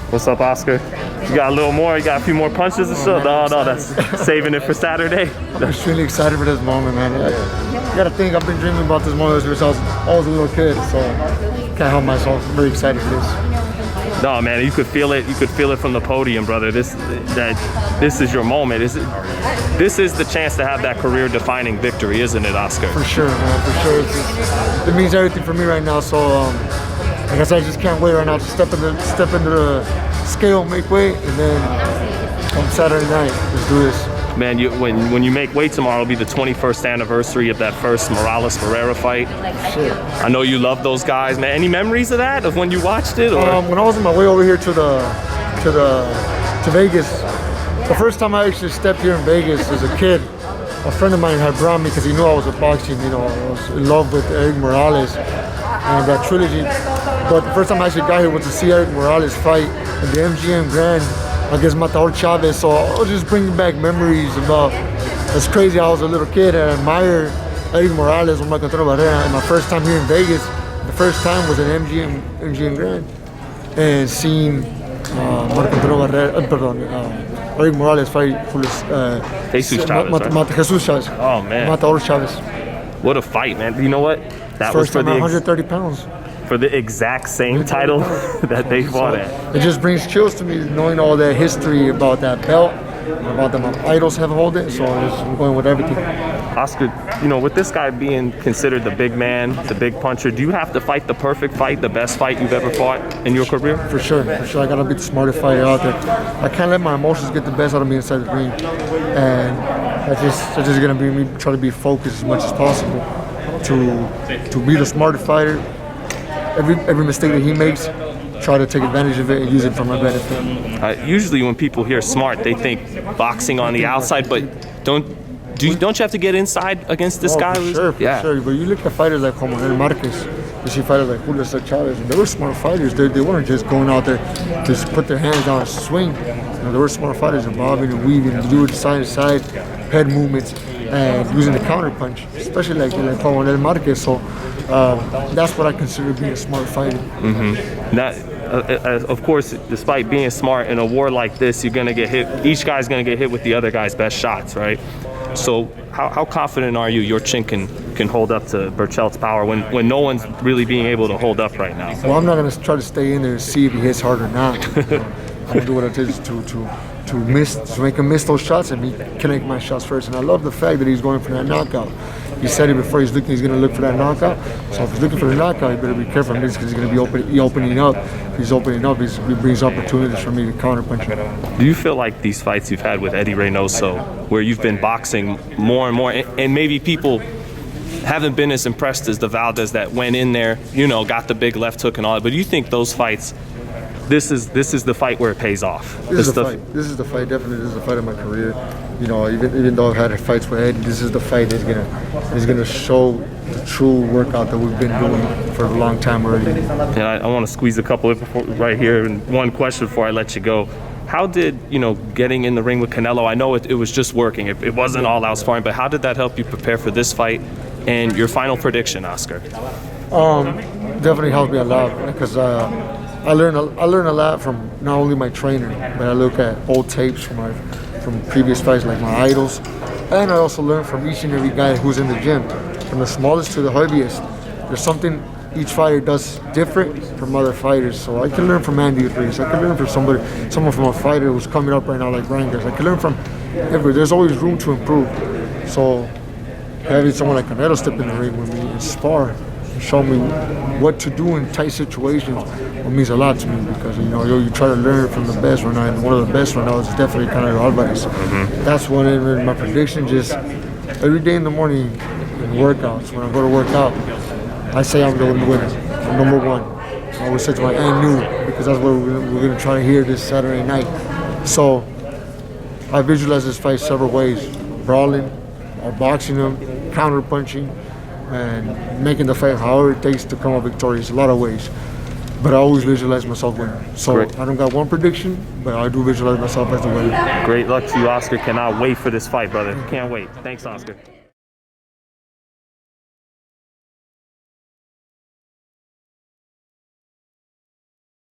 What's up, Oscar? You got a little more? You got a few more punches and stuff? No, that's saving it for Saturday. I'm extremely excited for this moment, man. You gotta think, I've been dreaming about this moment since I was a little kid, so can't help myself. I'm very excited for this. No, man, you could feel it. You could feel it from the podium, brother. This is your moment. This is the chance to have that career-defining victory, isn't it, Oscar? For sure, man. For sure. It means everything for me right now. So, I guess I just can't wait right now to step into the scale, make weight, and then on Saturday night, let's do this. Man, when you make weight tomorrow, it'll be the 21st anniversary of that first Morales-Ferreira fight. Shit. I know you love those guys, man. Any memories of that, of when you watched it? Or? When I was on my way over here to Vegas, the first time I actually stepped here in Vegas as a kid, a friend of mine had brought me because he knew I was a boxing. You know, I was in love with Eric Morales and that trilogy. But the first time I actually got here was to see Eric Morales fight in the MGM Grand against Matador Chavez. So I was just bringing back memories about, it's crazy how I was a little kid and I admired Eric Morales with Marco Antonio Barrera. And my first time here in Vegas, the first time was at MGM Grand. And seeing Marco Antonio Barrera, Eric Morales fight Jesus Chavez, Jesus Chavez. Oh, man. Matador Chavez. What a fight, man. You know what? That First was for time at 130 pounds. For the exact same title that they fought at. It just brings chills to me knowing all that history about that belt, about the idols have hold it, so I'm going with everything. Oscar, you know, with this guy being considered the big man, the big puncher, do you have to fight the perfect fight, the best fight you've ever fought in your career? For sure. I gotta be the smartest fighter out there. I can't let my emotions get the best out of me inside the ring. And that's just gonna be me try to be focused as much as possible to be the smartest fighter. Every mistake that he makes, try to take advantage of it and use it for my benefit. Usually when people hear smart, they think boxing on the outside, but don't you have to get inside against this guy? For sure. But you look at fighters like Juan Marquez, you see fighters like Julio Cesar Chavez, and they were smart fighters. They weren't just going out there to just put their hands down and swing. You know, they were smart fighters, and bobbing and weaving, and doing side to side, head movements, and using the counter punch, especially like Juan Marquez. So that's what I consider being a smart fighter. Of course, despite being smart in a war like this, you're gonna get hit. Each guy's gonna get hit with the other guy's best shots, right? So how confident are you your chin can hold up to Berchelt's power when no one's really being able to hold up right now? Well, I'm not gonna try to stay in there and see if he hits hard or not. I'm gonna do what it takes to make him miss those shots and me connect my shots first. And I love the fact that he's going for that knockout. He said it before, he's going to look for that knockout. So if he's looking for the knockout, you better be careful because he's going to be opening up. If he's opening up, he brings opportunities for me to counter punch him. Do you feel like these fights you've had with Eddie Reynoso, where you've been boxing more and more, and maybe people haven't been as impressed as the Valdez that went in there, you know, got the big left hook and all that, but do you think those fights, this is the fight where it pays off? This is the fight. This is the fight. Definitely, this is the fight of my career. You know, even though I've had fights with Eddie, this is the fight that's gonna show the true workout that we've been doing for a long time already. And I want to squeeze a couple of right here, and one question before I let you go. How did, you know, getting in the ring with Canelo, I know it was just working, it wasn't all out sparring, but how did that help you prepare for this fight and your final prediction, Oscar? Definitely helped me a lot because I learned a lot from not only my trainer, but I look at old tapes from previous fights like my idols, and I also learned from each and every guy who's in the gym, from the smallest to the heaviest. There's something each fighter does different from other fighters, so I can learn from Andy Ruiz. I can learn from someone from a fighter who's coming up right now like Rangers. I can learn from everybody. There's always room to improve. So having someone like Canelo step in the ring with me and spar, show me what to do in tight situations, it means a lot to me because, you know, you try to learn from the best right now, and one of the best right now is definitely Canelo Alvarez. That's one of my predictions. Just every day in the morning in workouts, when I go to work out, I say I'm the winner. I'm number one. I always say to my and new because that's what we're going to try to hear this Saturday night. So I visualize this fight several ways: brawling, or boxing them, counter punching, and making the fight however it takes to come out victorious. A lot of ways, but I always visualize myself winning. So great. I don't got one prediction, but I do visualize myself as the winner. Great luck to you, Oscar. Cannot wait for this fight, brother. Can't wait. Thanks, Oscar.